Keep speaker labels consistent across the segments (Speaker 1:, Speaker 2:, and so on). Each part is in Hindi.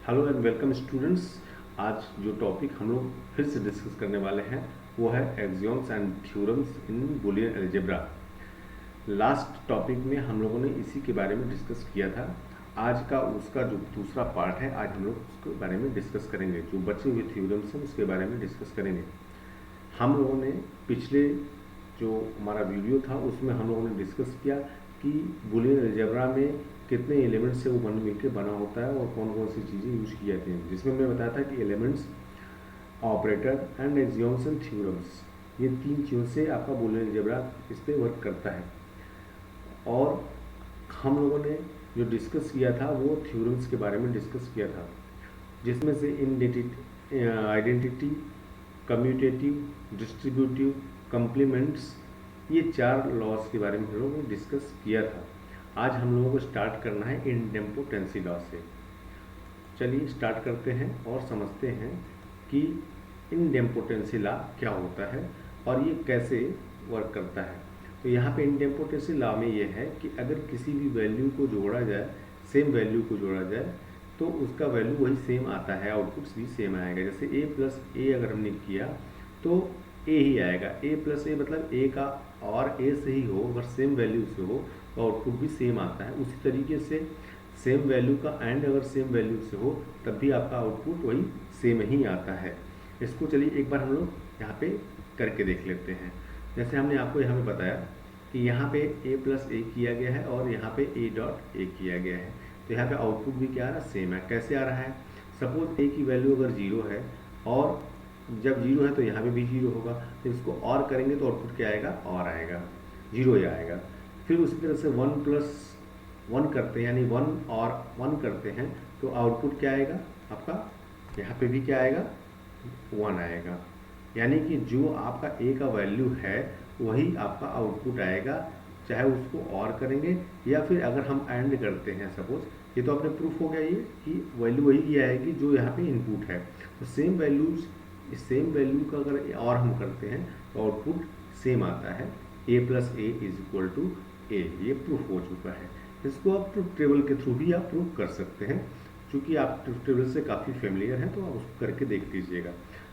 Speaker 1: Hello and welcome students. आज जो टॉपिक हम लोग फिर से डिस्कस करने वाले हैं वो है axioms and theorems in Boolean algebra. Last topic में हम लोगों ने इसी के बारे में डिस्कस किया था। आज का उसका जो दूसरा पार्ट है, आज हम लोग उसके बारे में डिस्कस करेंगे। जो बचे हुए थ्योरम्स हैं उसके बारे में डिस्कस करेंगे। हम लोगों ने पिछले जो हमारा वीडियो था उसमें हम लोगों ने डिस्कस किया कि बूलियन अलजेब्रा में कितने एलिमेंट्स से वो बन मिलकर बना होता है और कौन कौन सी चीज़ें यूज की जाती हैं, जिसमें मैं बताया था कि elements, operator and axioms and theorems, ये तीन चीज़ों से आपका बूलियन अलजेब्रा इस पर वर्क करता है। और हम लोगों ने जो डिस्कस किया था वो थ्योरम्स के बारे में डिस्कस किया था, जिसमें से आइडेंटिटी, कम्यूटेटिव, डिस्ट्रीब्यूटिव, कम्प्लीमेंट्स, ये चार लॉज के बारे में हम लोगों ने डिस्कस किया था। आज हम लोगों को स्टार्ट करना है इनडेम्पोटेंसी लॉ से। चलिए स्टार्ट करते हैं और समझते हैं कि इनडेम्पोटेंसी लॉ क्या होता है और ये कैसे वर्क करता है। तो यहाँ पे इनडेम्पोटेंसी लॉ में ये है कि अगर किसी भी वैल्यू को जोड़ा जाए, सेम वैल्यू को जोड़ा जाए, तो उसका वैल्यू वही सेम आता है, आउटपुट्स भी सेम आएगा। जैसे a प्लस ए अगर हमने किया तो a ही आएगा। a प्लस ए मतलब a का और a से ही हो, अगर सेम वैल्यू से हो तो आउटपुट भी सेम आता है। उसी तरीके से सेम वैल्यू का एंड अगर सेम वैल्यू से हो तब भी आपका आउटपुट वही सेम ही आता है। इसको चलिए एक बार हम लोग यहाँ पे करके देख लेते हैं। जैसे हमने आपको यहाँ पे बताया कि यहाँ पे a प्लस ए किया गया है और यहाँ पे a डॉट ए किया गया है, तो यहाँ पे आउटपुट भी क्या आ रहा है, सेम है। कैसे आ रहा है? सपोज a की वैल्यू अगर 0 है और जब 0 है तो यहाँ पे भी 0 होगा, तो इसको और करेंगे तो आउटपुट क्या आएगा, और आएगा, 0 ही आएगा। फिर उसी तरह से 1 प्लस 1 करते हैं, यानी 1 और 1 करते हैं तो आउटपुट क्या आएगा आपका, यहाँ पे भी क्या आएगा, 1 आएगा। यानी कि जो आपका a का वैल्यू है वही आपका आउटपुट आएगा, चाहे उसको और करेंगे या फिर अगर हम एंड करते हैं। सपोज ये तो अपने प्रूफ हो गया ये कि वैल्यू वही आएगी जो यहाँ पे इनपुट है। तो सेम वैल्यू का अगर और हम करते हैं तो आउटपुट सेम आता है, a plus A is equal to A. ये प्रूफ हो चुका है। इसको आप ट्रुथ टेबल के थ्रू भी आप प्रूफ कर सकते हैं। चूँकि आप ट्रुथ टेबल से काफ़ी फेमिलियर हैं तो आप उसको करके देख लीजिएगा।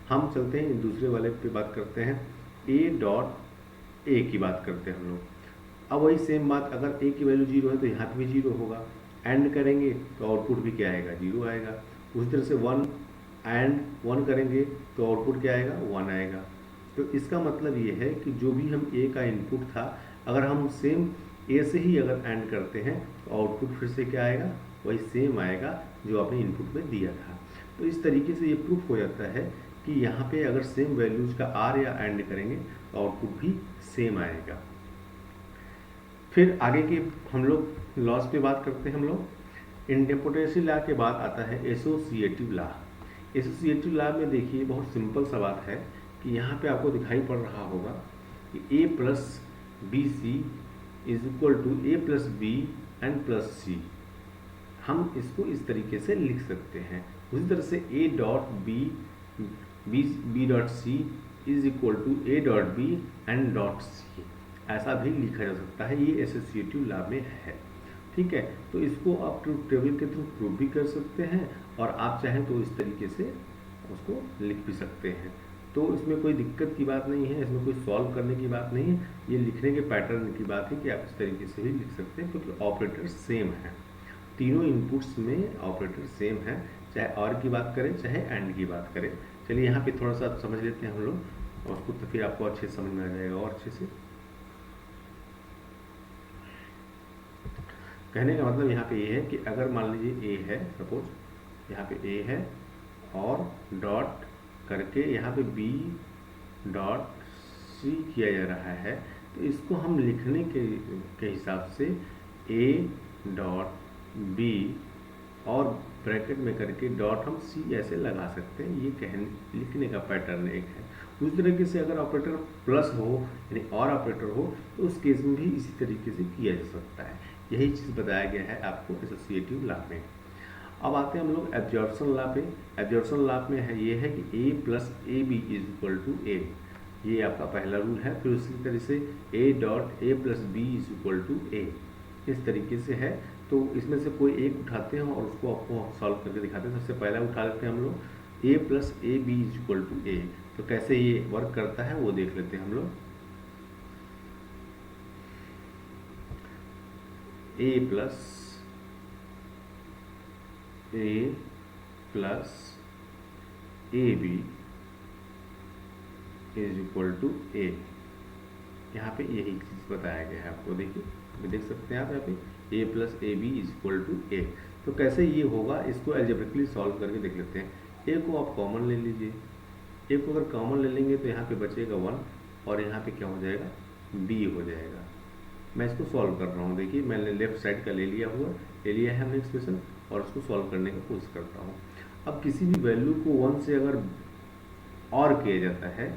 Speaker 1: हम चलते हैं दूसरे वाले पे बात करते हैं, a डॉट ए की बात करते हैं हम लोग। अब वही सेम बात, अगर a की वैल्यू 0 है तो यहाँ पे भी 0 होगा। एंड करेंगे तो आउटपुट भी क्या आएगा, 0 आएगा। उसी तरह से 1 एंड 1 करेंगे तो आउटपुट क्या आएगा, 1 आएगा। तो इसका मतलब ये है कि जो भी हम a का इनपुट था, अगर हम सेम a से ही अगर एंड करते हैं तो आउटपुट फिर से क्या आएगा, वही सेम आएगा जो आपने इनपुट में दिया था। तो इस तरीके से ये प्रूफ हो जाता है कि यहाँ पे अगर सेम वैल्यूज का आर या एंड करेंगे तो आउटपुट भी सेम आएगा। फिर आगे के हम लोग लॉस पे बात करते हैं। हम लोग इनडेम्पोटेंसी लॉ के बाद आता है एसोसिएटिव लॉ। एसोसिएटिव लॉ में देखिए बहुत सिंपल सा बात है कि यहाँ पे आपको दिखाई पड़ रहा होगा कि a plus B C is equal to A plus B and plus C. हम इसको इस तरीके से लिख सकते हैं। उसी तरह से a dot b dot c is equal to a dot b and dot c, ऐसा भी लिखा जा सकता है। ये एसोसिएटिव लॉ में है, ठीक है। तो इसको आप ट्रुथ टेबल के थ्रू प्रूव भी कर सकते हैं और आप चाहें तो इस तरीके से उसको लिख भी सकते हैं। तो इसमें कोई दिक्कत की बात नहीं है, इसमें कोई सॉल्व करने की बात नहीं है। ये लिखने के पैटर्न की बात है कि आप इस तरीके से भी लिख सकते हैं, क्योंकि ऑपरेटर सेम है। तीनों इनपुट्स में ऑपरेटर सेम है, चाहे और की बात करें चाहे एंड की बात करें। चलिए यहाँ पे थोड़ा सा समझ लेते हैं हम लोग, और उसको तो फिर आपको अच्छे से समझ में आ जाएगा। और अच्छे से कहने का मतलब यहाँ पे ये है कि अगर मान लीजिए a है, सपोज यहाँ पे a है और डॉट करके यहाँ पे b डॉट c किया जा रहा है, तो इसको हम लिखने के हिसाब से a डॉट b और ब्रैकेट में करके डॉट हम c ऐसे लगा सकते हैं। ये लिखने का पैटर्न एक है। उस तरीके से अगर ऑपरेटर प्लस हो यानी और ऑपरेटर हो तो उस केस में भी इसी तरीके से किया जा सकता है। यही चीज़ बताया गया है आपको एसोसिएटिव लॉ में। अब आते हैं हम लोग एब्जॉर्प्शन लॉ पे। एब्जॉर्प्शन लॉ में है ये है कि a plus A B is equal to A, ये आपका पहला रूल है। फिर उसी तरह से a dot A plus B is equal to A, इस तरीके से है। तो इसमें से कोई एक उठाते हैं और उसको आपको सॉल्व करके दिखाते हैं। सबसे पहला उठा लेते हैं हम लोग A plus A B is equal to A. तो कैसे ये वर्क करता है वो देख लेते हैं हम लोग। A plus A B is equal to A. यहाँ पे यही चीज़ बताया गया है आपको, देखिए तो देख सकते हैं आप यहाँ पे A plus A B is equal to A. तो कैसे ये होगा इसको एल्जेब्रिकली सॉल्व करके देख लेते हैं। ए को आप कॉमन ले लीजिए, ए को अगर कॉमन ले लेंगे तो यहाँ पे बचेगा 1 और यहाँ पे क्या हो जाएगा, बी हो जाएगा। मैं इसको सॉल्व कर रहा हूँ, देखिए मैंने लेफ्ट साइड का ले लिया है हमने एक्सप्रेशन और उसको सॉल्व करने की कोशिश करता हूँ। अब किसी भी वैल्यू को 1 से अगर और किया जाता है,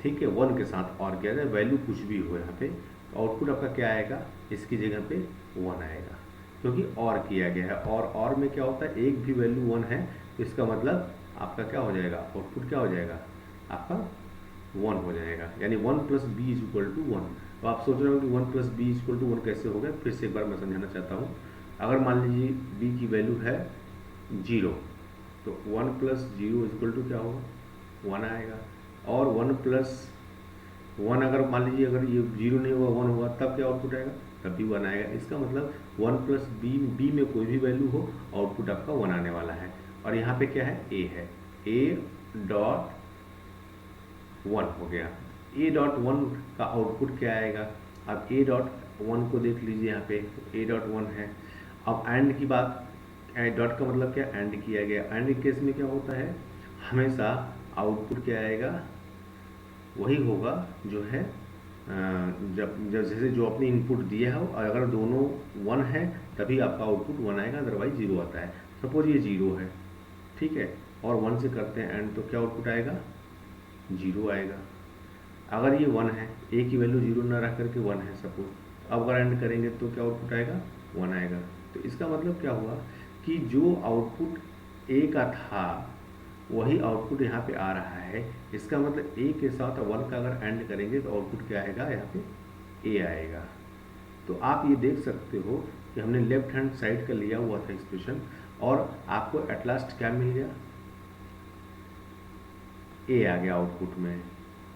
Speaker 1: ठीक है, 1 के साथ और किया जाए, वैल्यू कुछ भी हो यहाँ पे, आउटपुट आपका क्या आएगा, इसकी जगह पे 1 आएगा क्योंकि और किया गया है। और में क्या होता है, एक भी वैल्यू 1 है तो इसका मतलब आपका क्या हो जाएगा, आउटपुट क्या हो जाएगा, आपका 1 हो जाएगा। यानी 1 plus B is equal to 1। तो आप सोच रहे हो कि 1 plus B is equal to 1 कैसे हो गया, फिर से एक बार मैं समझाना चाहता हूँ। अगर मान लीजिए बी की वैल्यू है 0, तो 1 प्लस 0 इज इक्वल टू क्या होगा, 1 आएगा। और 1 प्लस 1 अगर मान लीजिए अगर ये 0 नहीं हुआ 1 हुआ तब क्या आउटपुट आएगा, तब भी 1 आएगा। इसका मतलब 1 प्लस बी में कोई भी वैल्यू हो आउटपुट आपका 1 आने वाला है। और यहाँ पे क्या है, ए है, ए डॉट 1 हो गया। ए डॉट 1 का आउटपुट क्या आएगा, अब ए डॉट 1 को देख लीजिए यहाँ पे, ए डॉट 1 है। अब एंड की बात, डॉट का मतलब क्या, एंड किया गया। एंड केस में क्या होता है, हमेशा आउटपुट क्या आएगा, वही होगा जो है जब जैसे जो आपने इनपुट दिया है, और अगर दोनों 1 है तभी आपका आउटपुट 1 आएगा, अदरवाइज 0 आता है। सपोज ये 0 है, ठीक है, और 1 से करते हैं एंड, तो क्या आउटपुट आएगा, 0 आएगा। अगर ये 1 है, ए की वैल्यू 0 ना रख करके 1 है सपोज, अब अगर एंड करेंगे तो क्या आउटपुट आएगा, 1 आएगा। तो इसका मतलब क्या हुआ कि जो आउटपुट ए का था वही आउटपुट यहाँ पे आ रहा है। इसका मतलब ए के साथ 1 का अगर एंड करेंगे तो आउटपुट क्या आएगा, यहाँ पे ए आएगा। तो आप ये देख सकते हो कि हमने लेफ्ट हैंड साइड का लिया हुआ था एक्सप्रेशन, और आपको एट लास्ट क्या मिल गया, ए आ गया आउटपुट में।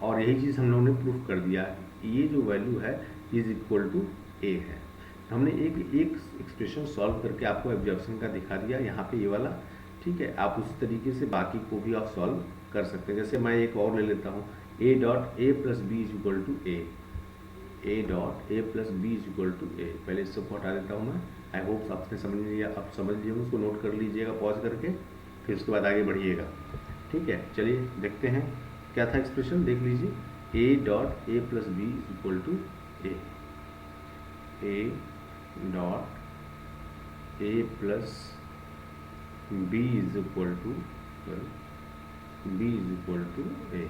Speaker 1: और यही चीज़ हम लोगों ने प्रूफ कर दिया, ये जो वैल्यू है इज इक्वल टू ए है। तो हमने एक एक्सप्रेशन सॉल्व करके आपको एब्जॉर्प्शन का दिखा दिया यहाँ पे, ये वाला, ठीक है। आप उसी तरीके से बाकी को भी आप सॉल्व कर सकते हैं। जैसे मैं एक और ले लेता हूँ, A dot A plus B is equal to A, A dot A plus B is equal to A. पहले इससे हटा देता हूँ मैं। आई होप आपने समझ लिया, आप समझ लीजिए, उसको नोट कर लीजिएगा पॉज करके, फिर उसके बाद आगे बढ़िएगा, ठीक है। चलिए देखते हैं क्या था एक्सप्रेशन, देख लीजिए। A dot A plus B is equal to a dot A plus B is equal to a.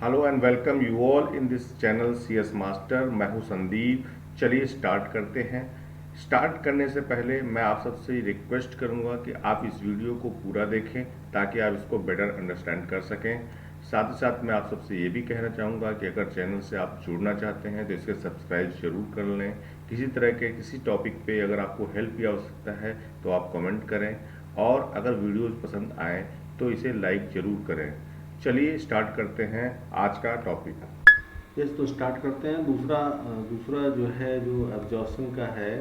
Speaker 1: Hello and welcome you all in this channel CS master. मैं हूं संदीप। चलिए स्टार्ट करते हैं। स्टार्ट करने से पहले मैं आप सबसे रिक्वेस्ट करूंगा कि आप इस वीडियो को पूरा देखें ताकि आप इसको बेटर अंडरस्टैंड कर सकें। साथ ही साथ मैं आप सबसे ये भी कहना चाहूँगा कि अगर चैनल से आप जुड़ना चाहते हैं तो इसके सब्सक्राइब जरूर कर लें। किसी तरह के किसी टॉपिक पे अगर आपको हेल्प की आवश्यकता है तो आप कमेंट करें, और अगर वीडियोज़ पसंद आए तो इसे लाइक ज़रूर करें। चलिए स्टार्ट करते हैं आज का टॉपिक। यस, तो स्टार्ट करते हैं। दूसरा जो है, जो एब्जॉर्प्शन का है,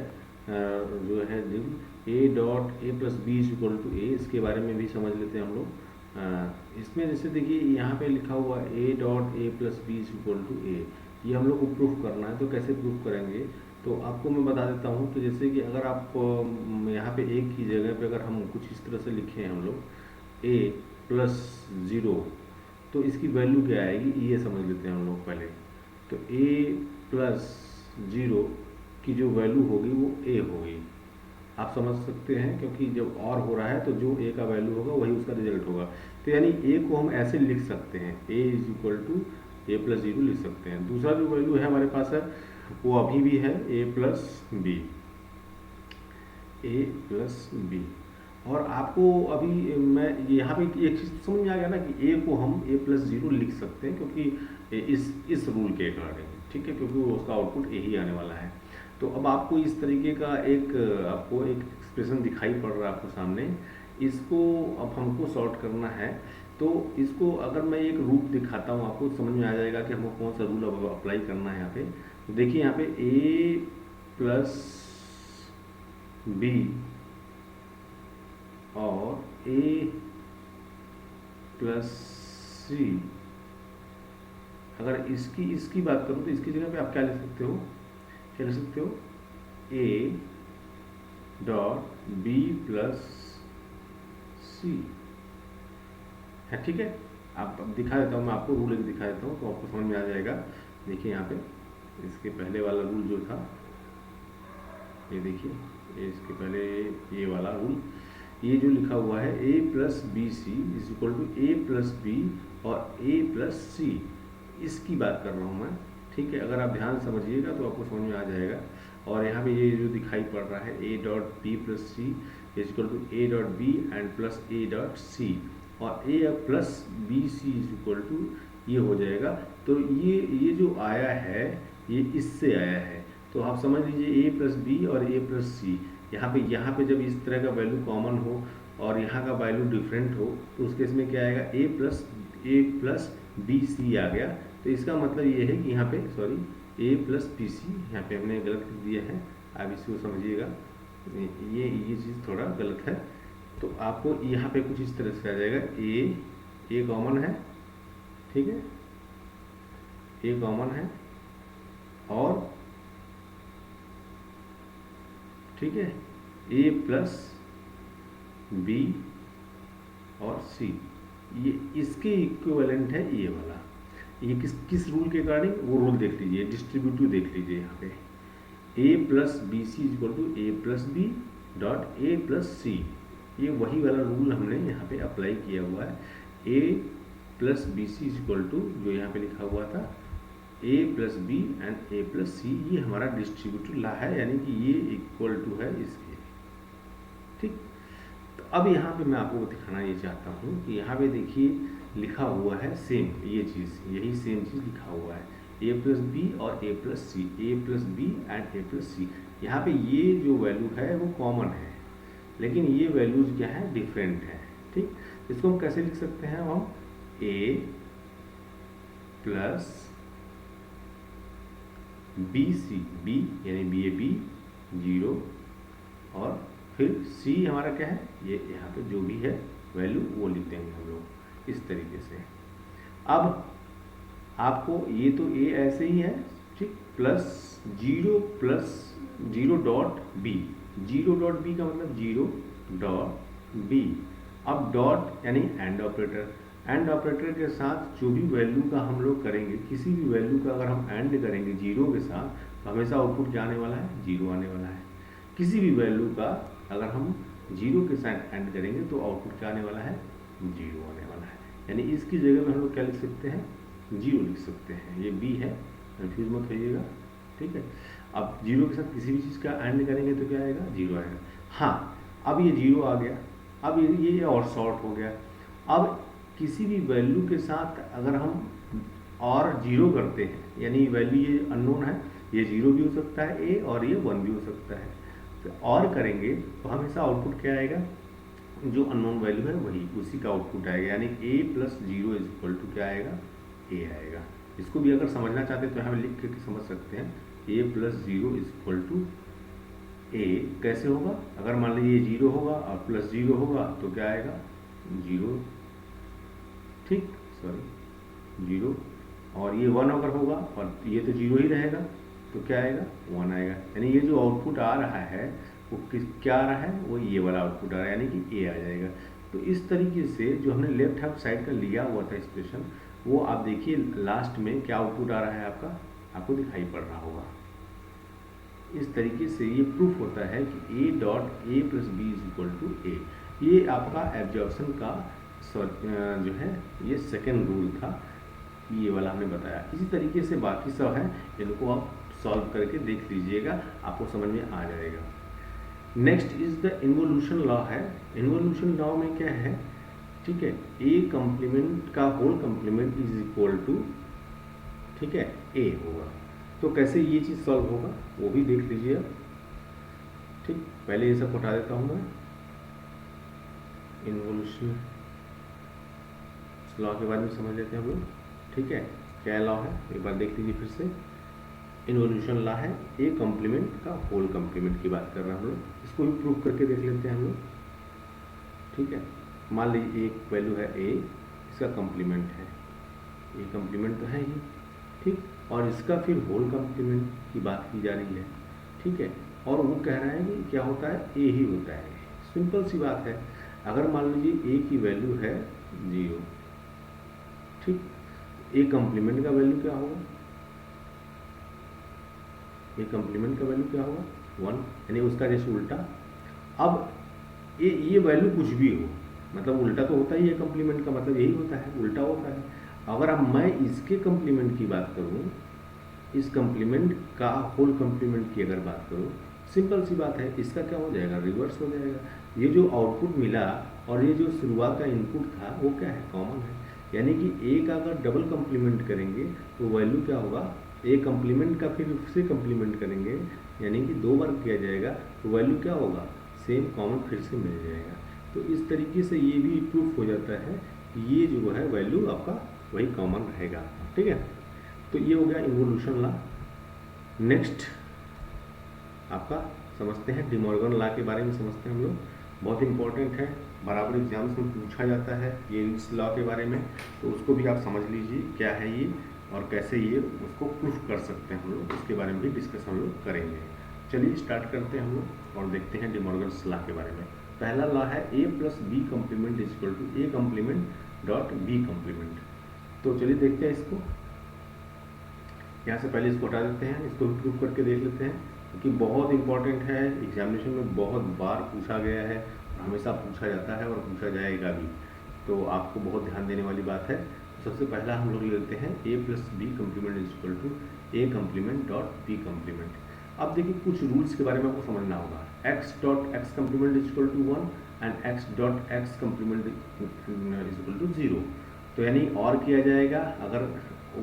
Speaker 1: जो है A dot A plus B is equal to A, इसके बारे में भी समझ लेते हैं हम लोग। इसमें जैसे देखिए यहाँ पे लिखा हुआ A dot A plus B is equal to A, ये हम लोग को प्रूफ करना है। तो कैसे प्रूफ करेंगे, तो आपको मैं बता देता हूँ कि जैसे कि अगर आप यहाँ पे ए की जगह पे अगर हम कुछ इस तरह से लिखें हम लोग ए प्लस 0, तो इसकी वैल्यू क्या आएगी ये समझ लेते हैं हम लोग पहले। तो ए प्लस 0 की जो वैल्यू होगी वो ए होगी, आप समझ सकते हैं, क्योंकि जब और हो रहा है तो जो ए का वैल्यू होगा वही उसका रिजल्ट होगा। तो यानी ए को हम ऐसे लिख सकते हैं, A is equal to A plus 0 लिख सकते हैं। दूसरा जो वैल्यू है हमारे पास है वो अभी भी है A plus b, A plus B. और आपको अभी मैं यहाँ पे एक चीज़ समझ में आ गया ना कि ए को हम ए प्लस 0 लिख सकते हैं, क्योंकि इस रूल के अकॉर्डिंग, ठीक है, क्योंकि उसका आउटपुट यही आने वाला है। तो अब आपको इस तरीके का आपको एक एक्सप्रेशन दिखाई पड़ रहा है आपको सामने, इसको अब हमको सॉर्ट करना है। तो इसको अगर मैं एक रूप दिखाता हूँ आपको समझ में आ जाएगा कि हमको कौन सा रूल अब अप्लाई करना है यहाँ पे। तो देखिए यहाँ पे a प्लस b और a प्लस c, अगर इसकी बात करूँ तो इसकी जगह पे आप क्या लिख सकते हो, a dot b plus c है, ठीक है। आप अब दिखा देता हूँ मैं आपको, रूल एक दिखा देता हूँ तो आपको समझ में आ जाएगा। देखिए यहाँ पे इसके पहले वाला रूल जो था, ये देखिए, ये इसके पहले ये वाला रूल, ये जो लिखा हुआ है a plus B C is equal to A plus B और a प्लस सी, इसकी बात कर रहा हूँ मैं, ठीक है। अगर आप ध्यान समझिएगा तो आपको समझ में आ जाएगा। और यहाँ पे ये जो दिखाई पड़ रहा है a dot b plus c is equal to a dot b and plus A dot c, और a plus B C is equal to ये हो जाएगा। तो ये जो आया है ये इससे आया है, तो आप समझ लीजिए a प्लस बी और a प्लस सी। यहाँ पे जब इस तरह का वैल्यू कॉमन हो और यहाँ का वैल्यू डिफरेंट हो तो उस केस में क्या आएगा, a प्लस बी सी आ गया। तो इसका मतलब ये है कि यहाँ पे a प्लस बी सी, यहाँ पे हमने गलत लिख दिया है, आप इसको समझिएगा, ये चीज़ थोड़ा गलत है। तो आपको यहाँ पे कुछ इस तरह से आ जाएगा, a कॉमन है, ठीक है, a कॉमन है और ठीक है a प्लस बी और c, ये इसके इक्विवेलेंट है ये वाला। ये किस रूल के अकॉर्डिंग, वो रूल देख लीजिए, डिस्ट्रीब्यूटिव देख लीजिए। यहाँ पे a plus B C equal to A plus B dot A plus C, ये वही वाला रूल हमने यहाँ पे अप्लाई किया हुआ है। a plus B C equal to जो यहाँ पे लिखा हुआ था a plus B and a plus C, ये हमारा डिस्ट्रीब्यूटिव ला है, यानी कि ये इक्वल टू है इसके, ठीक। तो अब यहाँ पे मैं आपको दिखाना ये चाहता हूँ कि यहाँ पे देखिए लिखा हुआ है सेम, ये चीज़, यही सेम चीज़ लिखा हुआ है, a प्लस बी और a plus C, a plus B and a plus C. यहाँ पे ये जो वैल्यू है वो कॉमन है, लेकिन ये वैल्यूज क्या है, डिफरेंट है, ठीक। इसको हम कैसे लिख सकते हैं, हम a plus B c, b यानी बी ए बी 0 और फिर c हमारा क्या है, ये यहाँ पे जो भी है वैल्यू वो लिख देंगे हम लोग इस तरीके से। अब आपको ये तो a ऐसे ही है, ठीक, plus 0 dot b, 0 dot b का मतलब 0 डॉट बी। अब डॉट यानी एंड ऑपरेटर, एंड ऑपरेटर के साथ जो भी वैल्यू का हम लोग करेंगे, किसी भी वैल्यू का अगर हम एंड करेंगे 0 के साथ तो हमेशा आउटपुट क्या आने वाला है, 0 आने वाला है। किसी भी वैल्यू का अगर हम 0 के साथ एंड करेंगे तो आउटपुट क्या आने वाला है, 0 आने वाला है। यानी इसकी जगह में हम लोग क्या लिख सकते हैं, 0 लिख सकते हैं। ये b है, कंफ्यूज मत होइएगा, ठीक है। अब 0 के साथ किसी भी चीज़ का एंड करेंगे तो क्या आएगा, 0 आएगा। हाँ, अब ये 0 आ गया, अब ये और शॉर्ट हो गया। अब किसी भी वैल्यू के साथ अगर हम और 0 करते हैं, यानी वैल्यू ये अननोन है, ये 0 भी हो सकता है a और ये 1 भी हो सकता है, तो और करेंगे तो हमेशा आउटपुट क्या आएगा, जो अननोन वैल्यू है वही उसी का आउटपुट आएगा, यानी a plus 0 is equal to क्या आएगा, a आएगा। इसको भी अगर समझना चाहते हैं तो हम लिख के समझ सकते हैं, a plus 0 is equal to a। कैसे होगा, अगर मान लीजिए 0 होगा और प्लस 0 होगा तो क्या आएगा, 0, ठीक, 0, और ये 1 अगर होगा और ये तो 0 ही रहेगा तो क्या आएगा, 1 आएगा। यानी ये जो आउटपुट आ रहा है वो क्या आ रहा है, वो ये वाला आउटपुट आ रहा है, यानी कि a आ जाएगा। तो इस तरीके से जो हमने लेफ्ट हैंड साइड का लिया हुआ था एक्सप्रेशन, वो आप देखिए लास्ट में क्या आउटपुट आ रहा है आपका, आपको दिखाई पड़ रहा होगा। इस तरीके से ये प्रूफ होता है कि a dot A plus B is equal to a। ये आपका एब्जॉर्प्शन का जो है ये सेकेंड रूल था, ये वाला हमने बताया। इसी तरीके से बाकी सब है, इनको आप सॉल्व करके देख लीजिएगा, आपको समझ में आ जाएगा। Next is the involution law है। इन्वोल्यूशन लॉ में क्या है, ठीक है, a कॉम्प्लीमेंट का whole complement is equal to ठीक है, ए होगा। तो कैसे ये चीज़ सॉल्व होगा वो भी देख लीजिए आप। ठीक, पहले ये सब हटा देता हूँ मैं। इन्वोल्यूशन लॉ के बारे में समझ लेते हैं हम लोग। ठीक है, क्या लॉ है एक बार देख लीजिए फिर से। इन्वोल्यूशन लॉ है ए कॉम्प्लीमेंट का होल कॉम्प्लीमेंट की बात कर रहे हैं हम लोग। इसको भी प्रूव करके देख लेते हैं हम लोग। ठीक है, मान लीजिए एक वैल्यू है ए, इसका कॉम्प्लीमेंट है, ये कॉम्प्लीमेंट तो है ही, ठीक, और इसका फिर होल कॉम्प्लीमेंट की बात की जा रही है। ठीक है, और वो कह रहा है कि क्या होता है, ए ही होता है। सिंपल सी बात है। अगर मान लीजिए ए की वैल्यू है 0, ठीक, ए कॉम्प्लीमेंट का वैल्यू क्या होगा, ए कॉम्प्लीमेंट का वैल्यू क्या होगा 1, यानी उसका जैसे उल्टा। अब ये वैल्यू कुछ भी हो, मतलब उल्टा तो होता ही है, कॉम्प्लीमेंट का मतलब यही होता है, उल्टा होता है। अगर अब मैं इसके कॉम्प्लीमेंट की बात करूं, इस कॉम्प्लीमेंट का होल कॉम्प्लीमेंट की अगर बात करूं, सिंपल सी बात है, इसका क्या हो जाएगा, रिवर्स हो जाएगा। ये जो आउटपुट मिला और ये जो शुरुआत का इनपुट था वो क्या है, कॉमन है। यानी कि ए का अगर डबल कॉम्प्लीमेंट करेंगे तो वैल्यू क्या होगा, ए कॉम्प्लीमेंट का फिर उससे कॉम्प्लीमेंट करेंगे, यानी कि 2 बार किया जाएगा तो वैल्यू क्या होगा, सेम कॉमन फिर से मिल जाएगा। तो इस तरीके से ये भी प्रूफ हो जाता है कि ये जो है वैल्यू आपका वही कॉमन रहेगा। ठीक है, तो ये हो गया इन्वोल्यूशन लॉ। नेक्स्ट आपका समझते हैं डिमॉर्गन लॉ के बारे में समझते हैं हम लोग। बहुत इंपॉर्टेंट है, बराबर एग्जाम्स में पूछा जाता है ये इस लॉ के बारे में, तो उसको भी आप समझ लीजिए क्या है ये और कैसे ये उसको प्रूफ कर सकते हैं हम लोग, उसके बारे में भी डिस्कस हम लोग करेंगे। चलिए स्टार्ट करते हैं हम लोग और देखते हैं डिमॉर्गन्स लॉ के बारे में। पहला लॉ है A plus B complement is equal to A complement dot B complement. तो चलिए देखते हैं इसको। यहाँ से पहले इसको हटा देते हैं, इसको भी प्रूफ करके देख लेते हैं क्योंकि बहुत इंपॉर्टेंट है, एग्जामिनेशन में बहुत बार पूछा गया है और हमेशा पूछा जाता है और पूछा जाएगा भी, तो आपको बहुत ध्यान देने वाली बात है। तो सबसे पहला हम लोग लेते हैं A plus B complement is equal to A complement dot B complement. अब देखिए कुछ रूल्स के बारे में आपको समझना होगा। X dot x complement is equal to 1 and x dot x complement is equal to 0। तो यानी और किया जाएगा अगर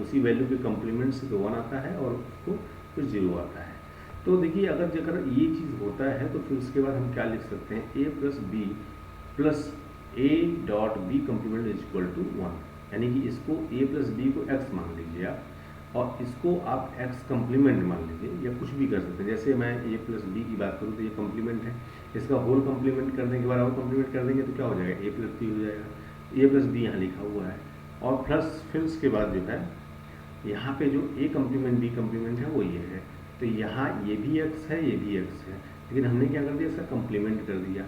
Speaker 1: उसी वैल्यू के कॉम्प्लीमेंट से तो 1 आता है और उसको फिर 0 आता है। तो देखिए अगर ये चीज़ होता है तो फिर उसके बाद हम क्या लिख सकते हैं, A plus B plus A dot B complement is equal to 1, यानी कि इसको ए प्लस बी को एक्स मान लीजिए आप और इसको आप एक्स कॉम्प्लीमेंट मान लीजिए या कुछ भी कर सकते हैं। जैसे मैं ए प्लस बी की बात करूँ तो ये कॉम्प्लीमेंट है, इसका होल कॉम्प्लीमेंट करने के बाद और कॉम्प्लीमेंट कर देंगे तो क्या हो जाएगा, ए प्लस बी हो जाएगा। ए प्लस बी यहाँ लिखा हुआ है और प्लस फिर उसके बाद जो है यहाँ पे जो ए कॉम्प्लीमेंट बी कॉम्प्लीमेंट है वो ये है, तो यहाँ ये भी एक्स है ये भी एक्स है, लेकिन हमने क्या कर दिया, इसका कॉम्प्लीमेंट कर दिया।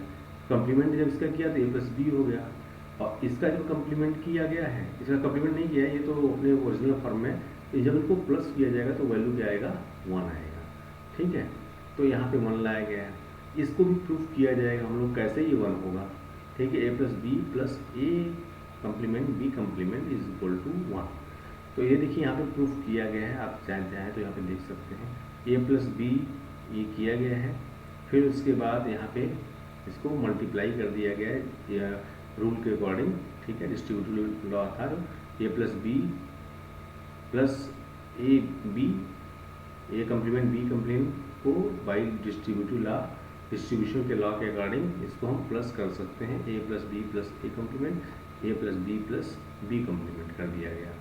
Speaker 1: कॉम्प्लीमेंट जब इसका किया तो ए प्लस बी हो गया और इसका जो कॉम्प्लीमेंट किया गया है, इसका कॉम्प्लीमेंट नहीं किया है, ये तो अपने ओरिजिनल फॉर्म में, तो जब इनको प्लस किया जाएगा तो वैल्यू क्या आएगा, 1 आएगा। ठीक है, तो यहाँ पे 1 लाया गया है। इसको भी प्रूफ किया जाएगा हम लोग, कैसे ये 1 होगा, ठीक है, A plus B plus A complement B complement is equal to 1। तो ये देखिए यहाँ पे प्रूफ किया गया है, आप चाहें तो यहाँ पे देख सकते हैं ए प्लस बी ये किया गया है, फिर उसके बाद यहाँ पे इसको मल्टीप्लाई कर दिया गया है या रूल के अकॉर्डिंग, ठीक है, डिस्ट्रीब्यूटिव लॉ था जो A plus B plus A B A complement B complement को बाई डिस्ट्रीब्यूटिव लॉ, डिस्ट्रीब्यूशन के लॉ के अकॉर्डिंग इसको हम प्लस कर सकते हैं, A plus B plus A complement A plus B plus B complement कर दिया गया।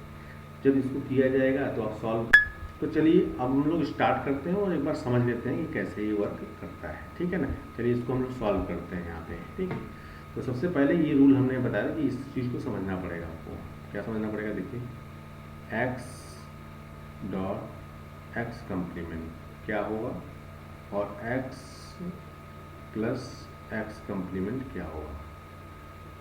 Speaker 1: जब इसको किया जाएगा तो आप सॉल्व, तो चलिए अब हम लोग स्टार्ट करते हैं और एक बार समझ लेते हैं कि कैसे ये वर्क करता है। ठीक है ना, चलिए इसको हम लोग सॉल्व करते हैं यहाँ पे। ठीक है, तो सबसे पहले ये रूल हमने बताया कि इस चीज़ को समझना पड़ेगा आपको। क्या समझना पड़ेगा, देखिए एक्स डॉट एक्स कॉम्प्लीमेंट क्या होगा और एक्स प्लस एक्स कॉम्प्लीमेंट क्या होगा,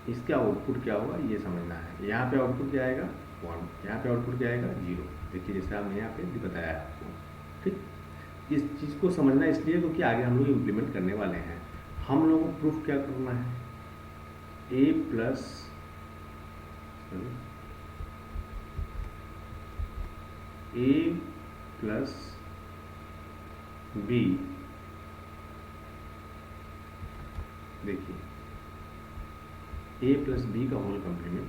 Speaker 1: इसका आउटपुट क्या होगा ये समझना है। यहाँ पे आउटपुट क्या आएगा 1, यहाँ पे आउटपुट क्या आएगा 0। देखिए जैसे हमने यहाँ पे बताया है आपको। ठीक, इस चीज़ को समझना इसलिए क्योंकि आगे हम लोग इम्प्लीमेंट करने वाले हैं। हम लोगों को प्रूफ क्या करना है, ए प्लस बी, देखिए ए प्लस बी का होल कॉम्प्लीमेंट,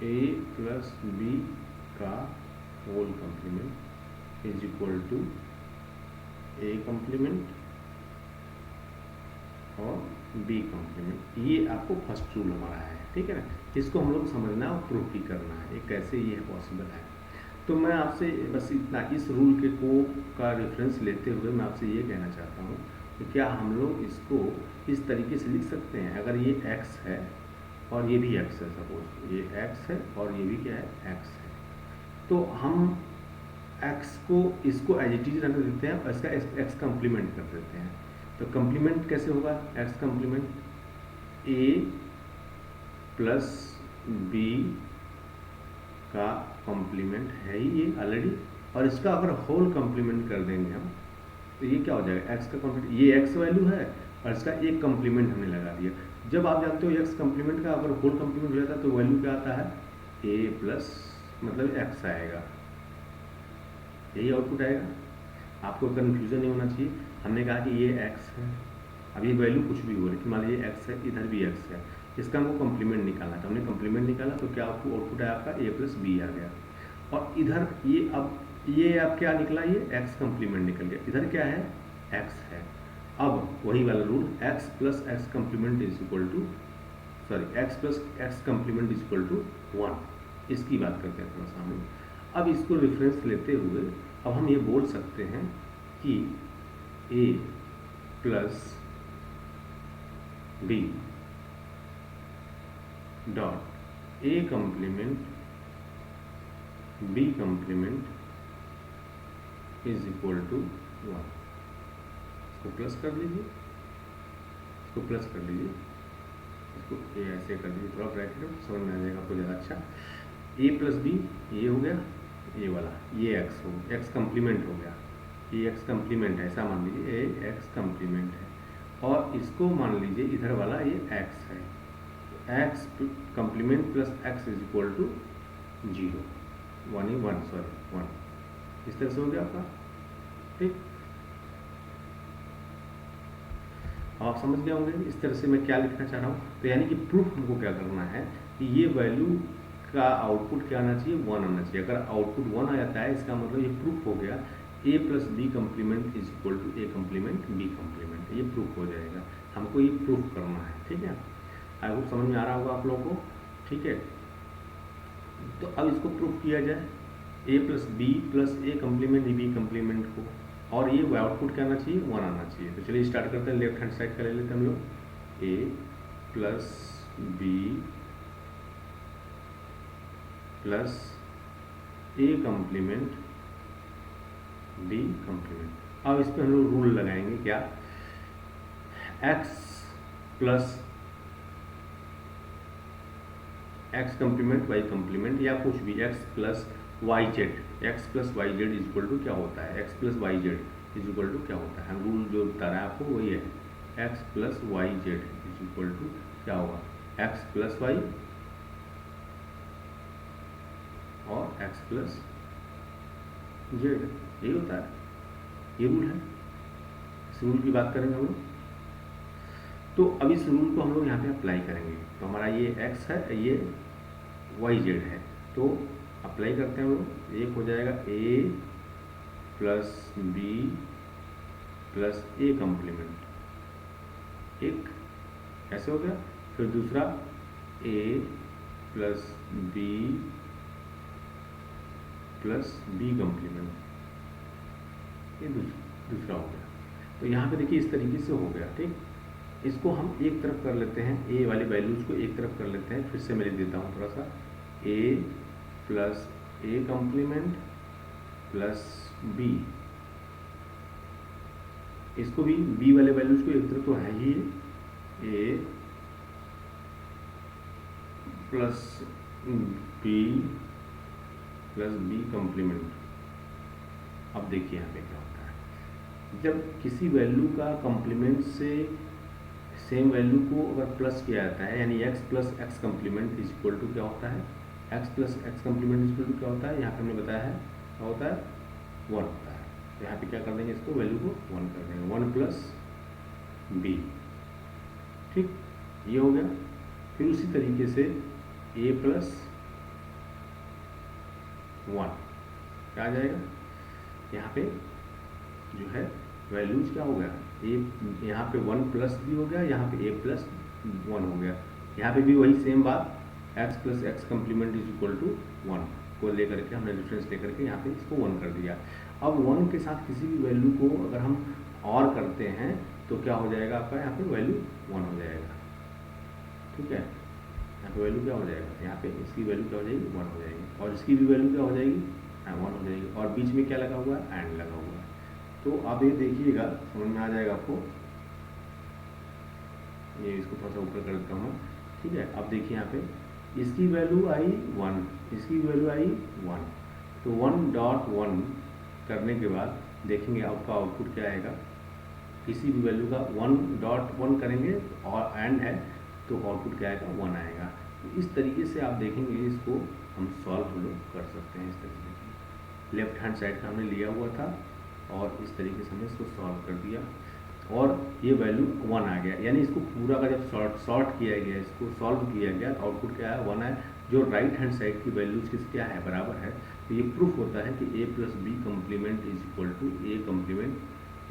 Speaker 1: ए प्लस बी का whole complement is equal to A complement और बी कॉम्प्लीमेंट। ये आपको फर्स्ट रूल हमारा है, ठीक है ना। इसको हम लोग समझना और प्रूफ भी करना है, ये कैसे ये पॉसिबल है। तो मैं आपसे बस इतना इस रूल के का रेफरेंस लेते हुए मैं आपसे ये कहना चाहता हूँ कि क्या हम लोग इसको इस तरीके से लिख सकते हैं। अगर ये x है और ये भी x है, सपोज ये x है और ये भी क्या है, x है, तो हम x को इसको एज इट इज रहने देते हैं और इसका x कम्प्लीमेंट कर देते हैं। तो कम्प्लीमेंट कैसे होगा, x complement a plus b का कॉम्प्लीमेंट है ही ये ऑलरेडी, और इसका अगर होल कॉम्प्लीमेंट कर देंगे हम तो ये क्या हो जाएगा, x का कॉम्प्लीमेंट, ये x वैल्यू है और इसका एक कॉम्प्लीमेंट हमने लगा दिया। जब आप जानते हो x कॉम्प्लीमेंट का अगर होल कॉम्प्लीमेंट हो जाता है तो वैल्यू क्या आता है, a प्लस मतलब x आएगा, यही आउटपुट आएगा। आपको कन्फ्यूजन नहीं होना चाहिए। हमने कहा कि ये x है, अब ये वैल्यू कुछ भी हो, लेकिन मान लीजिए x है, इधर भी x है, इसका हमको कॉम्प्लीमेंट निकालना था। हमने कॉम्प्लीमेंट निकाला तो क्या आपको आउटपुट है आपका a प्लस बी आ गया। और इधर ये अब ये अब क्या निकला, ये x कॉम्प्लीमेंट निकल गया, इधर क्या है, x है। अब वही वाला rule x plus x complement is equal to x plus x complement is equal to 1, इसकी बात करते हैं थोड़ा सा हम। अब इसको रेफरेंस लेते हुए अब हम ये बोल सकते हैं कि a plus b dot a complement b complement is equal to 1। इसको प्लस कर लीजिए, इसको प्लस कर लीजिए, इसको ए ऐसे कर दीजिए, थोड़ा ब्रैकेट में समझ में आ जाएगा आपको ज़्यादा अच्छा। a प्लस बी ये हो गया, ये वाला ये x हो गया, x कम्प्लीमेंट हो गया, ये x कम्प्लीमेंट है, ऐसा मान लीजिए ये x कम्प्लीमेंट है, और इसको मान लीजिए इधर वाला ये x है, x complement plus x is equal to 0, 1, इस तरह से हो गया आपका, ठीक। आप समझ गए होंगे इस तरह से मैं क्या लिखना चाह रहा हूँ। तो यानी कि प्रूफ हमको क्या करना है कि ये वैल्यू का आउटपुट क्या आना चाहिए, 1 आना चाहिए। अगर आउटपुट 1 आ जाता है इसका मतलब ये प्रूफ हो गया a plus b complement is equal to a complement b complement, ये प्रूफ हो जाएगा। हमको ये प्रूफ करना है, ठीक है। आई होप समझ में आ रहा होगा आप लोगों को, ठीक है। तो अब इसको प्रूफ किया जाए, a plus B plus a complement b complement को, और ये आउटपुट क्या आना चाहिए, 1 आना चाहिए। तो चलिए स्टार्ट करते हैं, लेफ्ट हैंड साइड का ले लेते हैं हम लोग, a plus B plus a complement b complement. अब इस पर हम लोग रूल लगाएंगे क्या, x plus x complement y complement या कुछ भी, x plus y z, x plus y z is equal to क्या होता है, x plus y z is equal to क्या होता है। रूल जो बता रहा है आपको वही है, x plus y z is equal to क्या होगा, x प्लस वाई और x प्लस जेड, यही होता है, ये रूल है। इस रूल की बात करेंगे हम लोग। तो अब इस रूल को हम लोग यहाँ पे अप्लाई करेंगे। तो हमारा ये x है, ये वाई जेड है, तो अप्लाई करते हैं हम लोग। एक हो जाएगा a plus B plus a complement, एक ऐसे हो गया। फिर दूसरा a plus B plus b complement, ये दूसरा हो गया। तो यहाँ पे देखिए इस तरीके से हो गया, ठीक। इसको हम एक तरफ कर लेते हैं, a वाली वैल्यूज को एक तरफ कर लेते हैं। फिर से मैं लिख देता हूँ थोड़ा सा, a plus a complement plus b, इसको भी b वाले वैल्यूज को एक तरफ तो है ही, a plus B plus b complement. अब देखिए यहाँ पे क्या होता है, जब किसी वैल्यू का कम्प्लीमेंट से सेम वैल्यू को अगर प्लस किया जाता है, यानी x plus x complement is equal to क्या होता है, x plus x complement is equal to क्या होता है, यहाँ पे हमने बताया है क्या होता है, 1 होता है। तो यहाँ पे क्या कर देंगे, इसको वैल्यू को 1 कर देंगे, 1 प्लस बी, ठीक, ये हो गया। फिर उसी तरीके से a प्लस 1 क्या आ जाएगा, यहाँ पे जो है वैल्यूज क्या हो गया, ए यहाँ पे 1 प्लस बी हो गया, यहाँ पे ए प्लस 1 हो गया, यहाँ पे भी वही सेम बात, x plus x complement is equal to 1 को लेकर के हमने रेफरेंस लेकर के यहाँ पे इसको 1 कर दिया। अब 1 के साथ किसी भी वैल्यू को अगर हम और करते हैं तो क्या हो जाएगा आपका, यहाँ पे वैल्यू 1 हो जाएगा, ठीक है, यहाँ पे वैल्यू क्या हो जाएगा, यहाँ पे इसकी वैल्यू क्या हो जाएगी, 1 हो जाएगी, और इसकी भी वैल्यू क्या हो जाएगी, 1 हो जाएगी, और बीच में क्या लगा हुआ है, एंड लगा हुआ है। तो आप ये देखिएगा, समझ में आ जाएगा आपको, ये इसको थोड़ा सा ऊपर कर देता हूँ, ठीक है। अब देखिए यहाँ पे इसकी वैल्यू आई 1, इसकी वैल्यू आई 1, तो 1.1 करने के बाद देखेंगे आपका आउटपुट क्या आएगा, किसी भी वैल्यू का 1.1 करेंगे और एंड है तो आउटपुट क्या आएगा, 1 आएगा। तो इस तरीके से आप देखेंगे, इसको हम सॉल्व लोग कर सकते हैं। इस तरीके से लेफ्ट हैंड साइड का हमने लिया हुआ था और इस तरीके से हमने इसको सॉल्व कर दिया और ये वैल्यू 1 आ गया, यानी इसको पूरा का जब सॉर्ट किया गया, इसको सॉल्व किया गया, आउटपुट क्या है, 1 है, जो राइट हैंड साइड की वैल्यूज किस क्या है, बराबर है। तो ये प्रूफ होता है कि a plus b complement is equal to a complement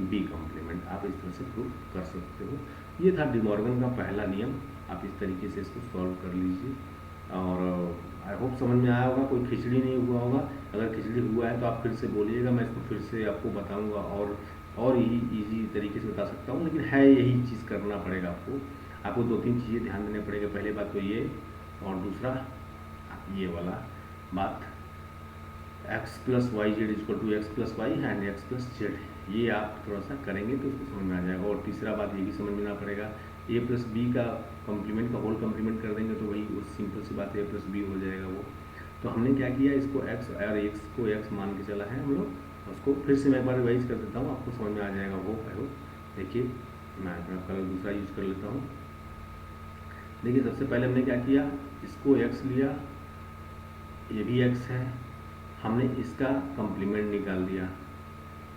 Speaker 1: b complement. आप इस तरह से प्रूफ कर सकते हो। ये था डिमॉर्गन का पहला नियम, आप इस तरीके से इसको सॉल्व कर लीजिए और आई होप समझ में आया होगा, कोई खिचड़ी नहीं हुआ होगा। अगर खिचड़ी हुआ है तो आप फिर से बोलिएगा, मैं इसको फिर से आपको बताऊँगा और यही ईजी तरीके से बता सकता हूँ, लेकिन है यही चीज़ करना पड़ेगा आपको 2-3 चीज़ें ध्यान देने पड़ेगा। पहले बात तो ये, और दूसरा ये वाला बात, x plus y z equal to x plus y and x plus z, ये आप थोड़ा सा करेंगे तो उसको समझ में आ जाएगा। और तीसरा बात ये भी समझ में ना पड़ेगा, a प्लस बी का कम्प्लीमेंट का होल कम्प्लीमेंट कर देंगे तो वही उस सिंपल सी बात a प्लस बी हो जाएगा वो। तो हमने क्या किया, इसको x और x को x मान के चला है हम लोग, उसको फिर से मैं एक बार रिवाइज कर देता हूँ, आपको समझ में आ जाएगा वो। देखिए मैं अपना कलर दूसरा यूज कर लेता हूँ। देखिए सबसे पहले हमने क्या किया, इसको x लिया, ये भी x है, हमने इसका कम्प्लीमेंट निकाल दिया।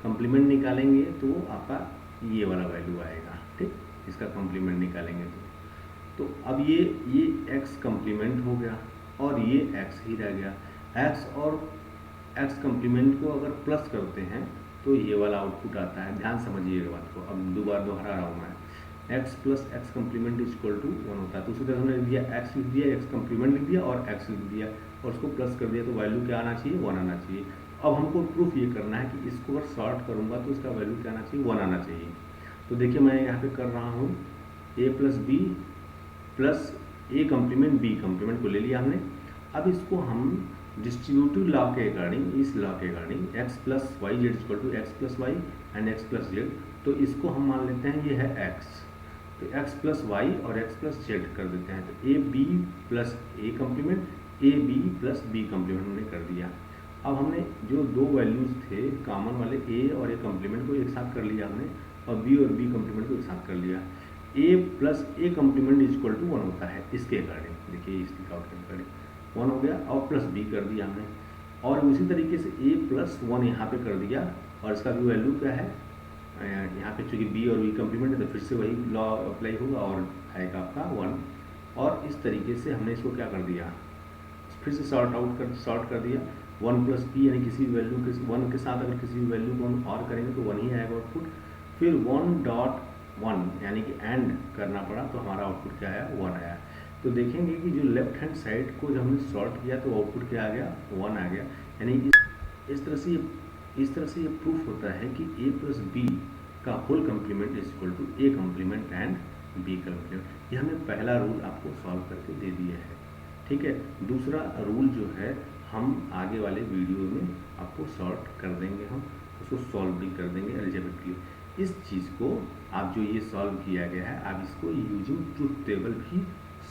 Speaker 1: कम्प्लीमेंट निकालेंगे तो आपका ये वाला वैल्यू आएगा, ठीक, इसका कम्प्लीमेंट निकालेंगे तो अब ये x कम्प्लीमेंट हो गया और ये x ही रह गया। x और x कम्प्लीमेंट को अगर प्लस करते हैं तो ये वाला आउटपुट आता है। ध्यान समझिएगा बात को, अब दोहरा रहा हूँ मैं, x plus x complement is equal to 1 होता है। तो उसी तरह हमने लिख दिया, x लिख दिया, x कम्प्लीमेंट लिख दिया और x लिख दिया और उसको प्लस कर दिया, तो वैल्यू क्या आना चाहिए, 1 आना चाहिए। अब हमको प्रूफ ये करना है कि इसको अगर सॉर्ट करूँगा तो इसका वैल्यू क्या आना चाहिए, 1 आना चाहिए। तो देखिए मैं यहाँ पे कर रहा हूँ, a plus B plus a complement b complement को ले लिया हमने। अब इसको हम डिस्ट्रीब्यूटिव लॉ के अकॉर्डिंग, इस लॉ के according x plus y z equal to x plus y and x plus z, तो इसको हम मान लेते हैं ये है x, तो x प्लस वाई और x प्लस जेड कर देते हैं। तो a b plus a complement, a b plus b complement हमने कर दिया। अब हमने जो दो वैल्यूज़ थे कॉमन वाले, a और ए कम्प्लीमेंट को एक साथ कर लिया हमने और b और b कम्प्लीमेंट को एक साथ कर लिया। a plus a complement is equal to 1 होता है इसके अकॉर्डिंग, देखिए इसके अकॉर्डिंग 1 हो गया और प्लस b कर दिया हमने, और उसी तरीके से a प्लस 1 यहाँ पे कर दिया और इसका भी वैल्यू क्या है, यहाँ पे चूँकि b और b कम्प्लीमेंट है तो फिर से वही लॉ अप्लाई होगा और आएगा आपका 1। और इस तरीके से हमने इसको क्या कर दिया, फिर से सॉर्ट कर दिया 1 प्लस b, यानी किसी वैल्यू के 1 के साथ अगर किसी वैल्यू को हम और करेंगे तो 1 ही आएगा आउटपुट। फिर 1.1 यानी कि एंड करना पड़ा तो हमारा आउटपुट क्या आया, 1 आया। तो देखेंगे कि जो लेफ्ट हैंड साइड को जब हमने सॉर्ट किया तो आउटपुट क्या आ गया, 1 आ गया। यानी इस तरह से ये प्रूफ होता है कि a प्लस बी का whole complement is equal to a complement and b complement. ये हमने पहला रूल आपको सॉल्व करके दे दिया है, ठीक है। दूसरा रूल जो है हम आगे वाले वीडियो में आपको सॉर्ट कर देंगे, हम उसको सॉल्व भी कर देंगे एल्जेब्रिकली। इस चीज़ को आप जो ये सॉल्व किया गया है, आप इसको यूजिंग ट्रूथ टेबल भी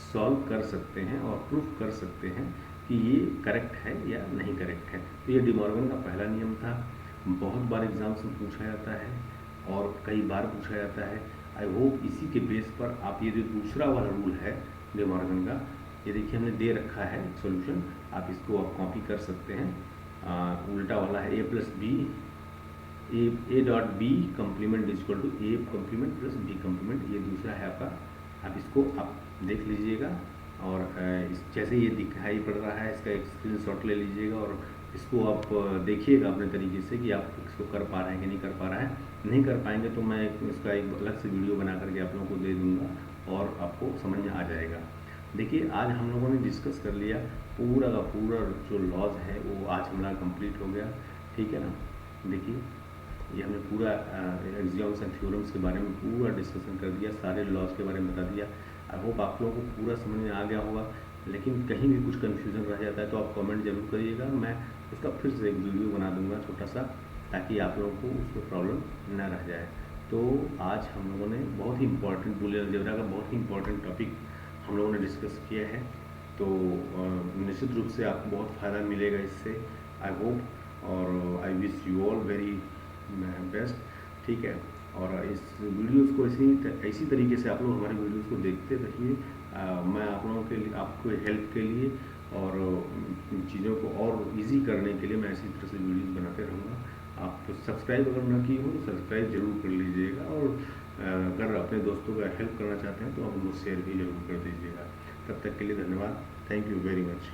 Speaker 1: सॉल्व कर सकते हैं और प्रूफ कर सकते हैं कि ये करेक्ट है या नहीं करेक्ट है। तो ये डिमॉर्गन का पहला नियम था, बहुत बार एग्जाम्स में पूछा जाता है और कई बार पूछा जाता है। आई होप इसी के बेस पर आप ये जो दूसरा वाला रूल है डिमॉर्गन का, ये देखिए हमने दे रखा है सॉल्यूशन, आप इसको आप कॉपी कर सकते हैं। उल्टा वाला है a plus b, a dot b complement is equal to a complement plus b complement, ये दूसरा है आपका। आप इसको आप देख लीजिएगा और जैसे ये दिखाई पड़ रहा है इसका एक स्क्रीनशॉट ले लीजिएगा और इसको आप देखिएगा अपने तरीके से कि आप इसको कर पा रहे हैं कि नहीं कर पा रहा है। नहीं कर पाएंगे तो मैं इसका एक अलग से वीडियो बना करके आप लोगों को दे दूँगा और आपको समझ में आ जाएगा। देखिए, आज हम लोगों ने डिस्कस कर लिया पूरा का पूरा जो लॉज है वो आज हमारा कंप्लीट हो गया, ठीक है ना। देखिए, ये हमने पूरा एक्सियोम्स एंड थ्योरम्स के बारे में पूरा डिस्कशन कर दिया, सारे लॉज के बारे में बता दिया। आई होप आप लोगों को पूरा समझ में आ गया होगा, लेकिन कहीं भी कुछ कन्फ्यूज़न रह जाता है तो आप कमेंट जरूर करिएगा, मैं उसका फिर से एक वीडियो बना दूंगा छोटा सा, ताकि आप लोगों को उसमें प्रॉब्लम न रह जाए। तो आज हम लोगों ने बहुत ही इंपॉर्टेंट बूलियन अलजेब्रा का बहुत ही इंपॉर्टेंट टॉपिक हम लोगों ने डिस्कस किया है। तो निश्चित रूप से आपको बहुत फ़ायदा मिलेगा इससे, आई होप, और I wish you all very best, ठीक है। और इस वीडियोस को इसी तरीके से आप लोग हमारे वीडियोस को देखते रहिए। मैं आप लोगों के लिए, आपको हेल्प के लिए और चीज़ों को और इजी करने के लिए मैं इसी तरह से वीडियोस बनाते रहूँगा। आप सब्सक्राइब अगर न किए हो तो सब्सक्राइब जरूर कर लीजिएगा, और अगर अपने दोस्तों का हेल्प करना चाहते हैं तो आप उनको शेयर भी जरूर कर दीजिएगा। तब तक के लिए धन्यवाद, थैंक यू वेरी मच।